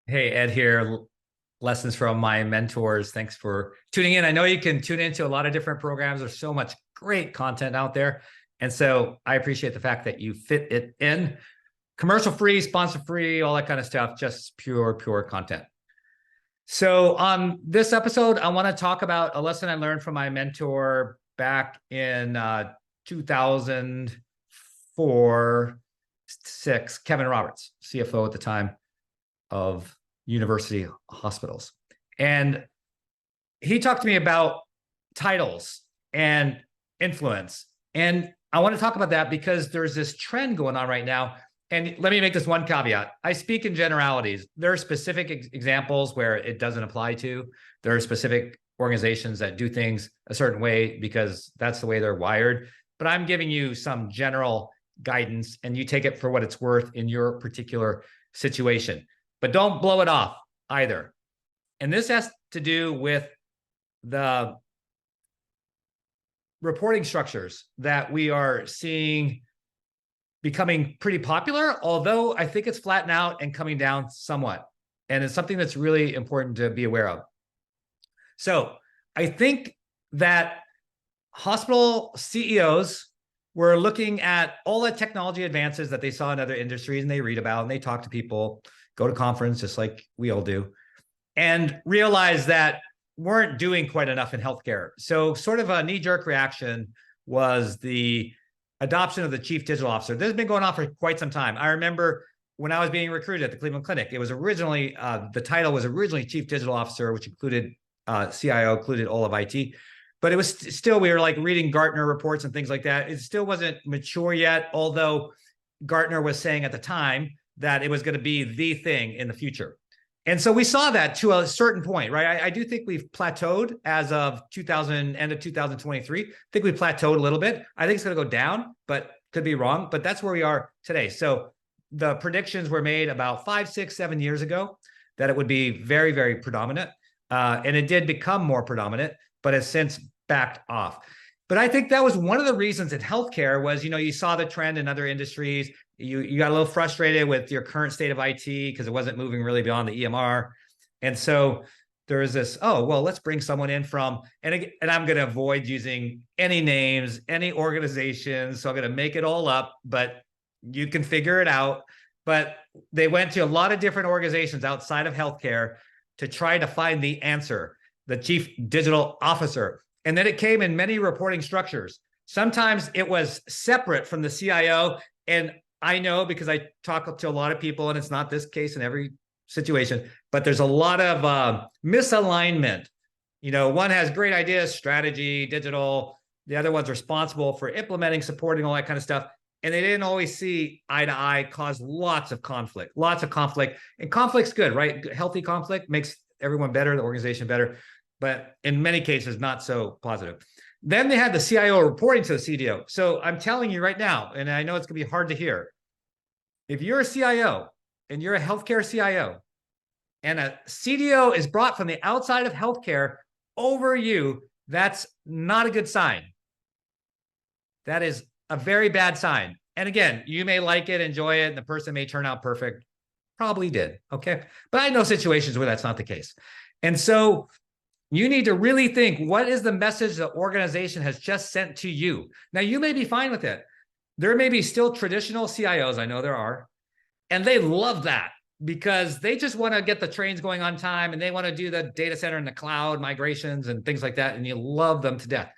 Hey, Ed here. Lessons from my mentors. Thanks for tuning in. I know you can tune into a lot of different programs. There's so much great content out there. And so I appreciate the fact that you fit it in. Commercial free, sponsor free, all that kind of stuff, just pure content. So on this episode, I want to talk about a lesson I learned from my mentor back in 2004, 6, Kevin Roberts, CFO at the time of university hospitals. And he talked to me about titles and influence. And I want to talk about that because there's this trend going on right now. And let me make this one caveat. I speak in generalities. There are specific examples where it doesn't apply to. There are specific organizations that do things a certain way because that's the way they're wired. But I'm giving you some general guidance and you take it for what it's worth in your particular situation. But don't blow it off either. And this has to do with the reporting structures that we are seeing becoming pretty popular, although I think it's flattened out and coming down somewhat. And it's something that's really important to be aware of. So I think that hospital CEOs were looking at all the technology advances that they saw in other industries and they read about and they talk to people, go to conference just like we all do, and realize that weren't doing quite enough in healthcare. So sort of a knee-jerk reaction was the adoption of the chief digital officer. This has been going on for quite some time. I remember when I was being recruited at the Cleveland Clinic, it was originally, the title was originally chief digital officer, which included CIO, included all of IT. But it was still, we were like reading Gartner reports and things like that. It still wasn't mature yet, although Gartner was saying at the time that it was going to be the thing in the future. And so we saw that to a certain point, right? I do think we've plateaued as of end of 2023. I think we plateaued a little bit. I think it's going to go down, but could be wrong. But that's where we are today. So the predictions were made about 5, 6, 7 years ago that it would be very predominant. And it did become more predominant, but has since backed off. But I think that was one of the reasons in healthcare was, you saw the trend in other industries. You got a little frustrated with your current state of IT because it wasn't moving really beyond the EMR. And so there was this, oh, well, let's bring someone in from, and I'm going to avoid using any names, any organizations. So I'm going to make it all up, but you can figure it out. But they went to a lot of different organizations outside of healthcare to try to find the answer, the chief digital officer. And then it came in many reporting structures. Sometimes it was separate from the CIO. And I know because I talk to a lot of people, and it's not this case in every situation, but there's a lot of misalignment. One has great ideas, strategy, digital. The other one's responsible for implementing, supporting, all that kind of stuff. And they didn't always see eye to eye, cause lots of conflict. And conflict's good, right? Healthy conflict makes everyone better, the organization better, but in many cases, not so positive. Then they had the CIO reporting to the CDO. So I'm telling you right now, and I know it's going to be hard to hear, if you're a CIO and you're a healthcare CIO and a CDO is brought from the outside of healthcare over you, that's not a good sign. That is a very bad sign. And again, you may like it, enjoy it, and the person may turn out perfect. Probably did, okay? But I know situations where that's not the case. And so you need to really think, what is the message the organization has just sent to you? Now, you may be fine with it. There may be still traditional CIOs, I know there are, and they love that because they just want to get the trains going on time and they want to do the data center and the cloud migrations and things like that, and you love them to death.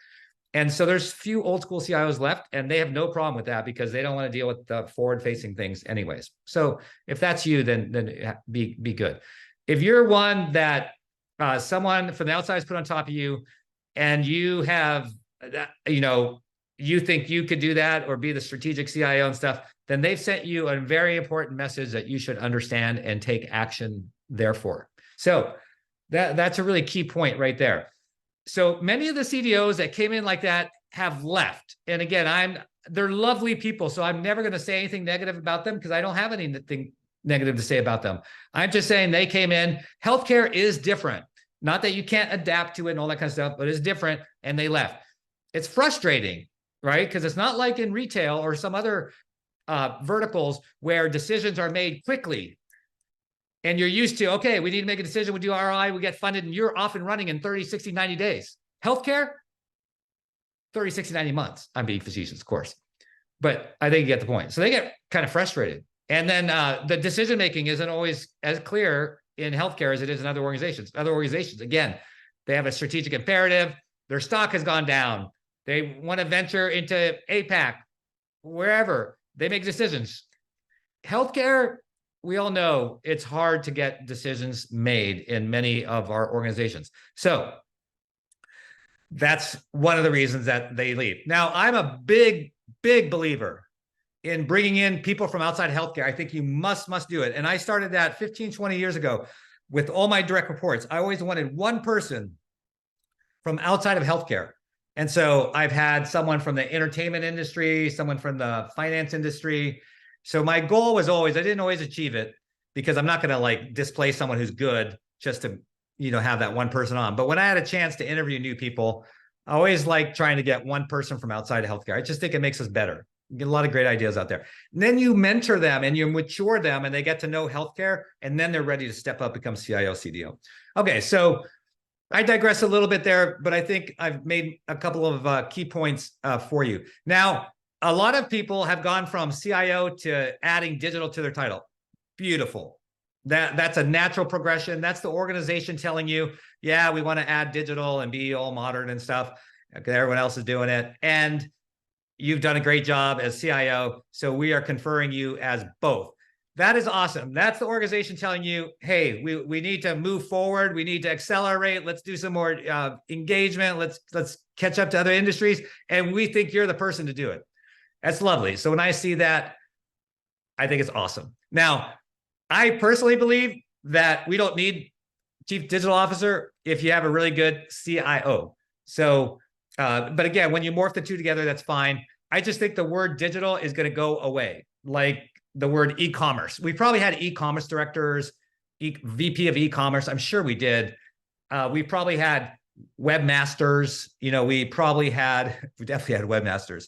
And so there's few old school CIOs left, and they have no problem with that because they don't want to deal with the forward-facing things anyways. So if that's you, then be good. If you're one that someone from the outside is put on top of you and you have, you think you could do that or be the strategic CIO and stuff, then they've sent you a very important message that you should understand and take action therefore. So that's a really key point right there. So many of the CDOs that came in like that have left. And again, they're lovely people. So I'm never going to say anything negative about them because I don't have anything negative to say about them. I'm just saying they came in. Healthcare is different. Not that you can't adapt to it and all that kind of stuff, but it's different. And they left. It's frustrating, right? Because it's not like in retail or some other verticals where decisions are made quickly and you're used to, okay, we need to make a decision, we do ROI, we get funded, and you're off and running in 30, 60, 90 days. Healthcare, 30, 60, 90 months. I'm being facetious, of course. But I think you get the point. So they get kind of frustrated. And then the decision-making isn't always as clear in healthcare as it is in other organizations. Other organizations, again, they have a strategic imperative. Their stock has gone down. They want to venture into APAC, wherever. They make decisions. Healthcare, we all know it's hard to get decisions made in many of our organizations. So that's one of the reasons that they leave. Now, I'm a big believer in bringing in people from outside healthcare. I think you must do it. And I started that 15, 20 years ago with all my direct reports. I always wanted one person from outside of healthcare. And so I've had someone from the entertainment industry, someone from the finance industry. So my goal was always, I didn't always achieve it because I'm not going to like displace someone who's good just to, have that one person on. But when I had a chance to interview new people, I always like trying to get one person from outside of healthcare. I just think it makes us better. You get a lot of great ideas out there. And then you mentor them and you mature them and they get to know healthcare and then they're ready to step up, become CIO, CDO. Okay, so I digress a little bit there, but I think I've made a couple of key points for you. Now, a lot of people have gone from CIO to adding digital to their title. Beautiful. That's a natural progression. That's the organization telling you, yeah, we want to add digital and be all modern and stuff. Okay, everyone else is doing it. And you've done a great job as CIO. So we are conferring you as both. That is awesome. That's the organization telling you, hey, we need to move forward. We need to accelerate. Let's do some more engagement. Let's catch up to other industries. And we think you're the person to do it. That's lovely. So when I see that, I think it's awesome. Now, I personally believe that we don't need chief digital officer if you have a really good CIO. So, but again, when you morph the two together, that's fine. I just think the word digital is going to go away. Like the word e-commerce. We probably had e-commerce directors, VP of e-commerce. I'm sure we did. We probably had webmasters. We definitely had webmasters.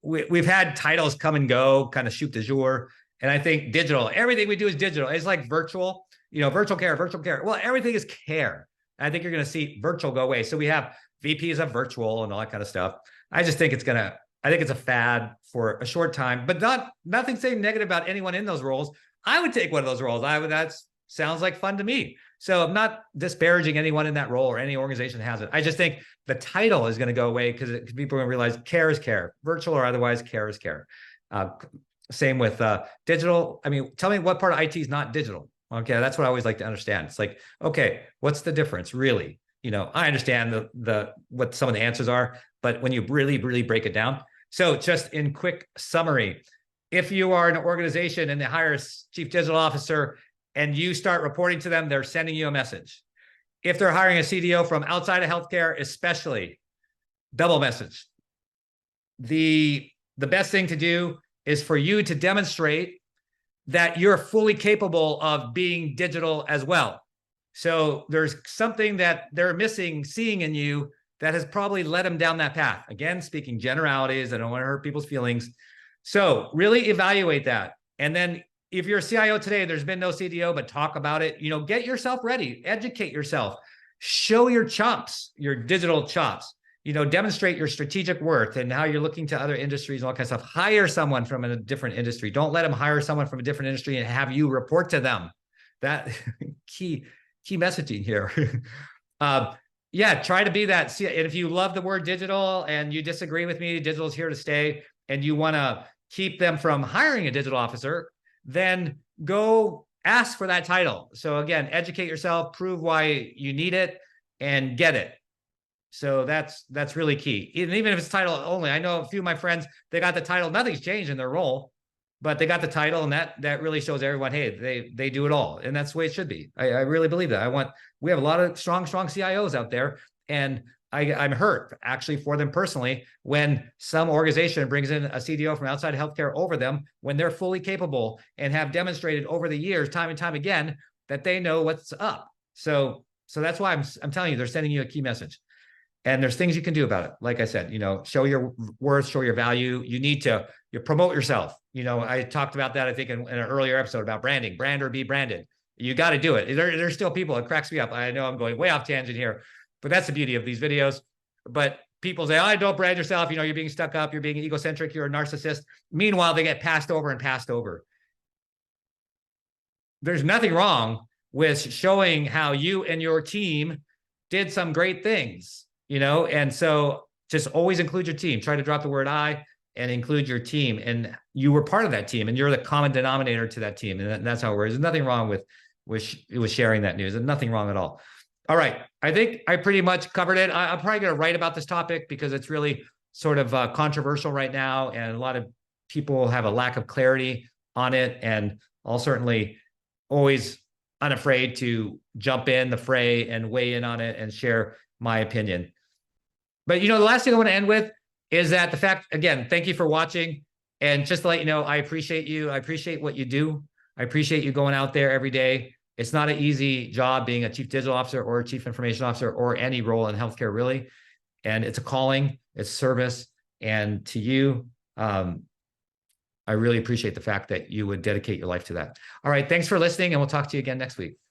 We've had titles come and go, kind of shoot de jour. And I think digital, everything we do is digital. It's like virtual, virtual care. Well, everything is care. I think you're going to see virtual go away. So we have VPs of virtual and all that kind of stuff. I just think it's a fad for a short time, but nothing saying negative about anyone in those roles. I would take one of those roles. That sounds like fun to me. So I'm not disparaging anyone in that role or any organization that has it. I just think the title is going to go away because people are going to realize care is care, virtual or otherwise, care is care. Same with digital. I mean, tell me what part of IT is not digital. Okay, that's what I always like to understand. It's like, okay, what's the difference really? I understand what some of the answers are, but when you really break it down. So just in quick summary, if you are an organization and they hire a chief digital officer and you start reporting to them, they're sending you a message. If they're hiring a CDO from outside of healthcare, especially, double message. The best thing to do is for you to demonstrate that you're fully capable of being digital as well. So there's something that they're missing, seeing in you that has probably led them down that path. Again, speaking generalities, I don't want to hurt people's feelings. So really evaluate that. And then if you're a CIO today, there's been no CDO, but talk about it. Get yourself ready, educate yourself, show your chops, your digital chops. Demonstrate your strategic worth and how you're looking to other industries and all kinds of stuff. Hire someone from a different industry. Don't let them hire someone from a different industry and have you report to them. That key messaging here. Try to be that. And if you love the word digital and you disagree with me, digital is here to stay, and you want to keep them from hiring a digital officer, then go ask for that title. So again, educate yourself, prove why you need it, and get it. So that's really key. And even if it's title only, I know a few of my friends, they got the title, nothing's changed in their role, but they got the title, and that really shows everyone, hey, they do it all. And that's the way it should be. I really believe that. We have a lot of strong CIOs out there, and I'm hurt actually for them personally when some organization brings in a CDO from outside healthcare over them when they're fully capable and have demonstrated over the years, time and time again, that they know what's up. So that's why I'm telling you, they're sending you a key message. And there's things you can do about it. Like I said, show your worth, show your value. You need to promote yourself. I talked about that, I think, in an earlier episode about branding, brand or be branded. You got to do it. There's still people, it cracks me up. I know I'm going way off tangent here, but that's the beauty of these videos. But people say, oh, don't brand yourself. You know, you're being stuck up. You're being egocentric. You're a narcissist. Meanwhile, they get passed over and passed over. There's nothing wrong with showing how you and your team did some great things, you know? And so just always include your team. Try to drop the word I and include your team. And you were part of that team and you're the common denominator to that team. And that's how it works. There's nothing wrong with sharing that news. There's nothing wrong at all. All right. I think I pretty much covered it. I'm probably going to write about this topic because it's really sort of controversial right now. And a lot of people have a lack of clarity on it. And I'll certainly always unafraid to jump in the fray and weigh in on it and share my opinion. But, you know, the last thing I want to end with is that the fact, again, thank you for watching. And just to let you know, I appreciate you. I appreciate what you do. I appreciate you going out there every day. It's not an easy job being a chief digital officer or a chief information officer or any role in healthcare, really. And it's a calling, it's service. And to you, I really appreciate the fact that you would dedicate your life to that. All right. Thanks for listening, and we'll talk to you again next week.